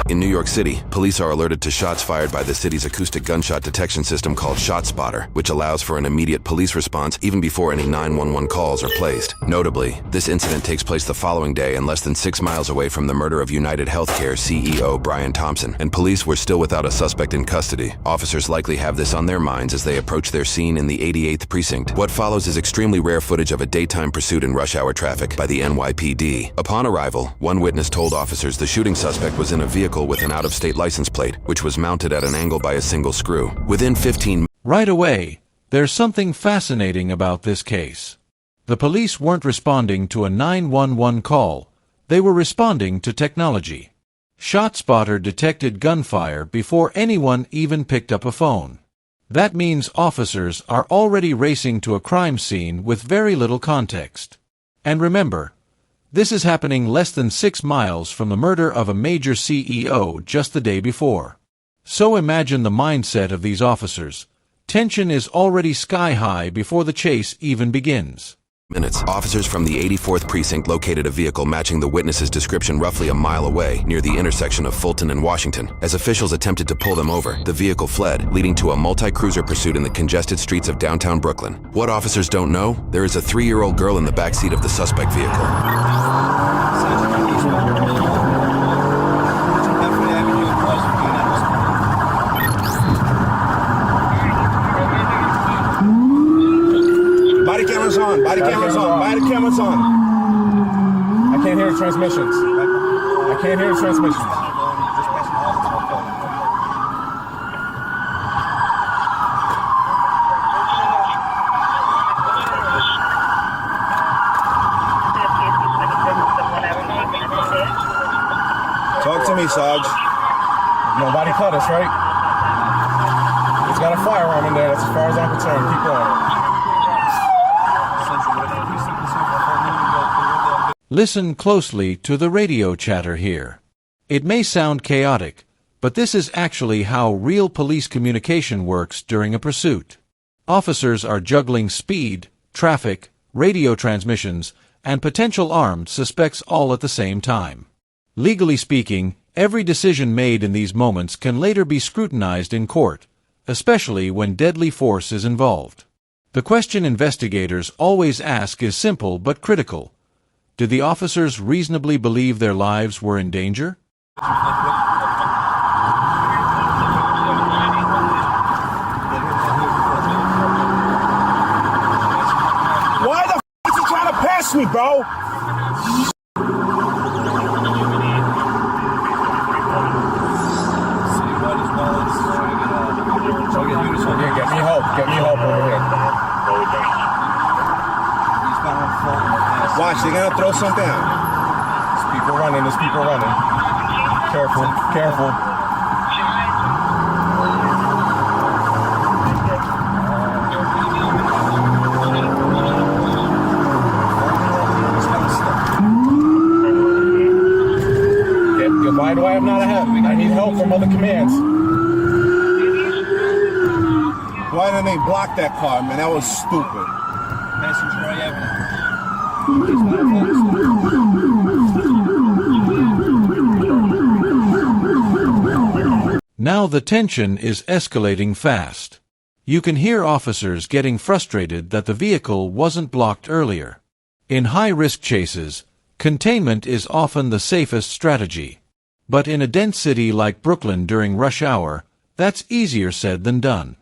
In New York City, police are alerted to shots fired by the city's acoustic gunshot detection system called ShotSpotter, which allows for an immediate police response even before any 911 calls are placed. Notably, this incident takes place the following day and less than 6 miles away from the murder of United Healthcare CEO Brian Thompson, and police were still without a suspect in custody. Officers likely have this on their minds as they approach their scene in the 88th precinct. What follows is extremely rare footage of a daytime pursuit in rush hour traffic by the NYPD. Upon arrival, one witness told officers the shooting suspect was in a vehicle with an out-of-state license plate, which was mounted at an angle by a single screw. Within 15 Right away, there's something fascinating about this case. The police weren't responding to a 911 call, they were responding to technology. ShotSpotter detected gunfire before anyone even picked up a phone. That means officers are already racing to a crime scene with very little context. And remember, this is happening less than 6 miles from the murder of a major CEO just the day before. So imagine the mindset of these officers. Tension is already sky high before the chase even begins. minutes, officers from the 84th precinct located a vehicle matching the witness's description roughly a mile away near the intersection of Fulton and Washington. As officials attempted to pull them over, the vehicle fled, leading to a multi-cruiser pursuit in the congested streets of downtown Brooklyn. What officers don't know, there is a 3-year-old girl in the backseat of the suspect vehicle. Body cameras on, body cameras on, body cameras on. I can't hear the transmissions. I can't hear the transmissions. Talk to me, Sarge. Nobody cut us, right? It's got a firearm in there, that's as far as I'm concerned. Keep going. Listen closely to the radio chatter here. It may sound chaotic, but this is actually how real police communication works during a pursuit. Officers are juggling speed, traffic, radio transmissions, and potential armed suspects all at the same time. Legally speaking, every decision made in these moments can later be scrutinized in court, especially when deadly force is involved. The question investigators always ask is simple but critical. Did the officers reasonably believe their lives were in danger? Why the f*** is he trying to pass me, bro? Get me help over here. Watch, they're gonna throw something out. There's people running, Careful, careful. Why do I have not a help? I need help from other commands. Why didn't they block that car, man? That was stupid. Now the tension is escalating fast. You can hear officers getting frustrated that the vehicle wasn't blocked earlier. In high-risk chases, containment is often the safest strategy. But in a dense city like Brooklyn during rush hour, that's easier said than done.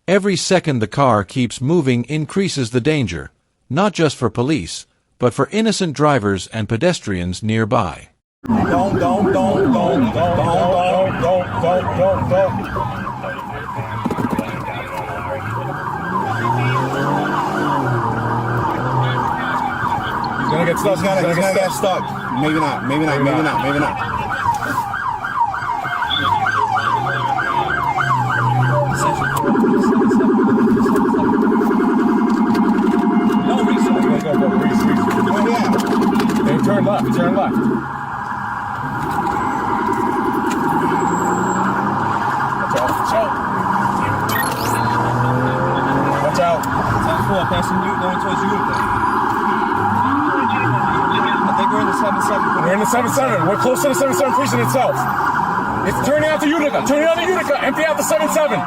Every second the car keeps moving increases the danger, not just for police, but for innocent drivers and pedestrians nearby. Don't. He's gonna get stuck. He's gonna get stuck. Maybe not. Turn left. Watch out. Passing you, going towards you. I think we're in the 7-7. We're in the 7-7. We're close to the 7-7 precinct itself. It's turning out to Utica. Turning out to Utica. Empty out the 7-7.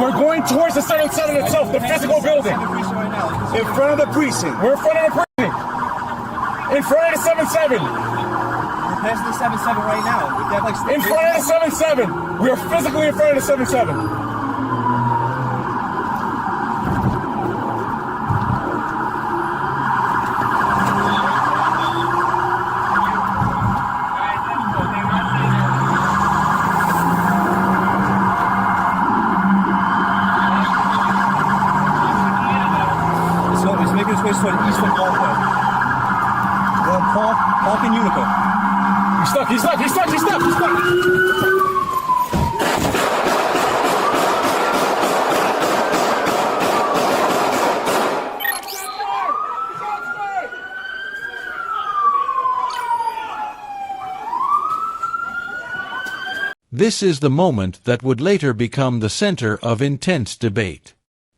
We're going towards the 7-7 itself, the physical building. In front of the precinct. We're in front of the precinct. In front of the 7-7. We're passing the 7-7 right now. We got like in front of the 7-7. We are physically in front of the 7-7. Toward the Eastwood Parkway. Park in Utica. He's stuck, he's stuck, he's stuck, he's stuck, he's stuck. This is the moment that would later become the center of intense debate.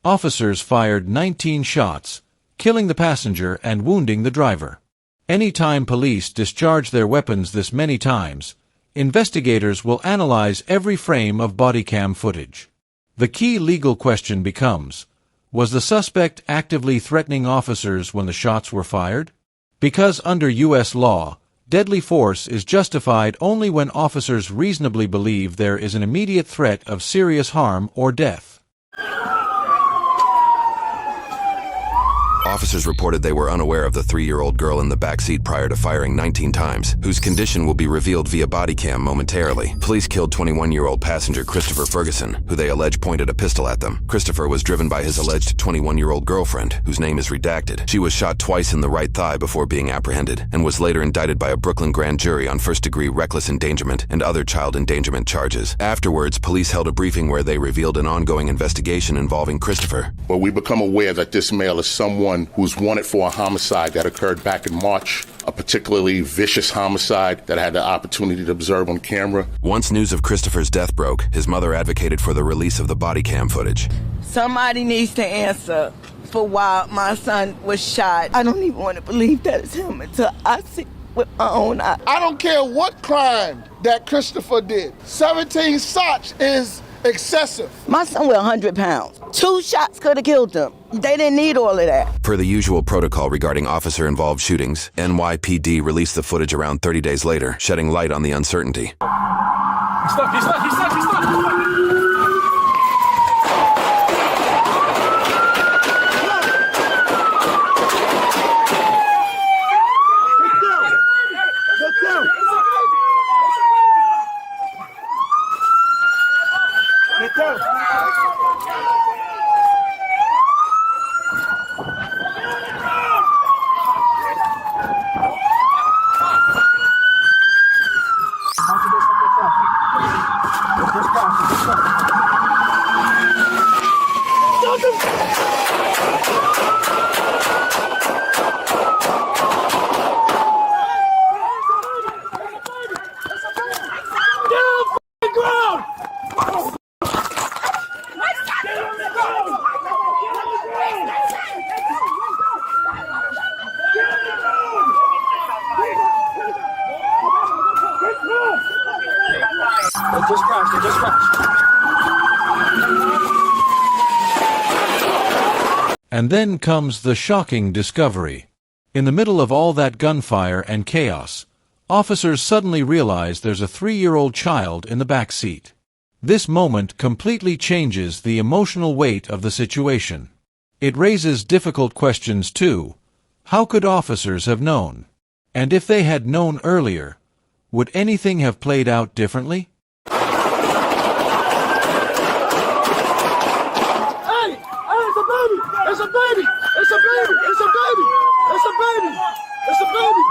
Officers fired 19 shots, killing the passenger and wounding the driver. Any time police discharge their weapons this many times, investigators will analyze every frame of bodycam footage. The key legal question becomes, was the suspect actively threatening officers when the shots were fired? Because under U.S. law, deadly force is justified only when officers reasonably believe there is an immediate threat of serious harm or death. Officers reported they were unaware of the 3-year-old girl in the backseat prior to firing 19 times, whose condition will be revealed via bodycam momentarily. Police killed 21-year-old passenger Christopher Ferguson, who they allege pointed a pistol at them. Christopher was driven by his alleged 21-year-old girlfriend, whose name is redacted. She was shot twice in the right thigh before being apprehended, and was later indicted by a Brooklyn grand jury on first-degree reckless endangerment and other child endangerment charges. Afterwards, police held a briefing where they revealed an ongoing investigation involving Christopher. Well, we become aware that this male is someone who's wanted for a homicide that occurred back in March, a particularly vicious homicide that I had the opportunity to observe on camera. Once news of Christopher's death broke, his mother advocated for the release of the bodycam footage. Somebody needs to answer for why my son was shot. I don't even want to believe that it's him until I see it with my own eyes. I don't care what crime that Christopher did. 17 shots is excessive. My son was 100 pounds. 2 shots could have killed him. They didn't need all of that. Per the usual protocol regarding officer-involved shootings, NYPD released the footage around 30 days later, shedding light on the uncertainty. He's stuck, he's stuck, he's stuck, he's stuck, he's stuck. And then comes the shocking discovery. In the middle of all that gunfire and chaos, officers suddenly realize there's a 3-year-old child in the back seat. This moment completely changes the emotional weight of the situation. It raises difficult questions too. How could officers have known? And if they had known earlier, would anything have played out differently? It's a baby! It's a baby! It's a baby! It's a baby! It's a baby!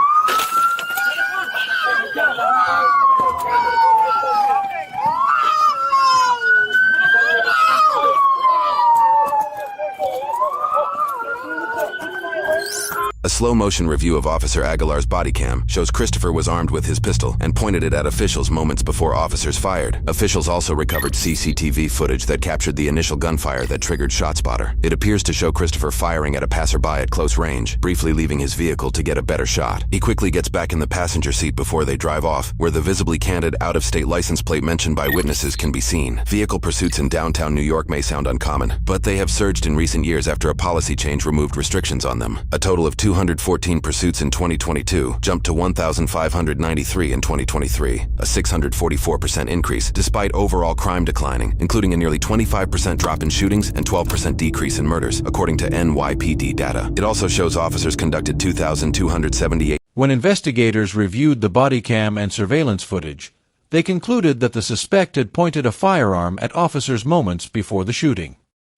A slow-motion review of Officer Aguilar's body cam shows Christopher was armed with his pistol and pointed it at officials moments before officers fired. Officials also recovered CCTV footage that captured the initial gunfire that triggered ShotSpotter. It appears to show Christopher firing at a passerby at close range, briefly leaving his vehicle to get a better shot. He quickly gets back in the passenger seat before they drive off, where the visibly candid out-of-state license plate mentioned by witnesses can be seen. Vehicle pursuits in downtown New York may sound uncommon, but they have surged in recent years after a policy change removed restrictions on them. A total of 214 pursuits in 2022 jumped to 1,593 in 2023, a 644% increase despite overall crime declining, including a nearly 25% drop in shootings and 12% decrease in murders, according to NYPD data. It also shows officers conducted 2,278. When investigators reviewed the body cam and surveillance footage, they concluded that the suspect had pointed a firearm at officers moments before the shooting.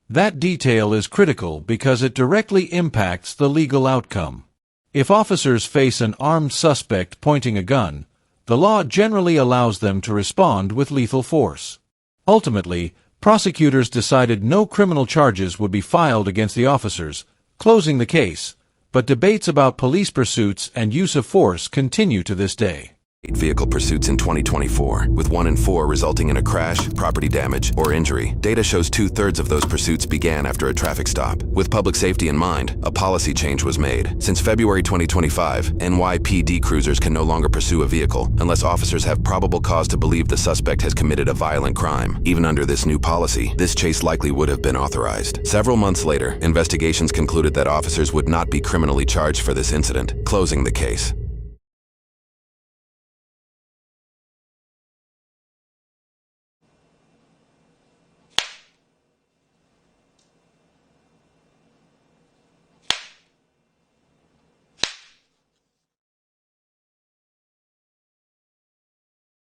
That detail is critical because it directly impacts the legal outcome. If officers face an armed suspect pointing a gun, the law generally allows them to respond with lethal force. Ultimately, prosecutors decided no criminal charges would be filed against the officers, closing the case, but debates about police pursuits and use of force continue to this day. Vehicle pursuits in 2024, with 1 in 4 resulting in a crash, property damage, or injury. Data shows 2/3 of those pursuits began after a traffic stop. With public safety in mind, a policy change was made. Since February 2025, NYPD cruisers can no longer pursue a vehicle unless officers have probable cause to believe the suspect has committed a violent crime. Even under this new policy, this chase likely would have been authorized. Several months later, investigations concluded that officers would not be criminally charged for this incident, closing the case.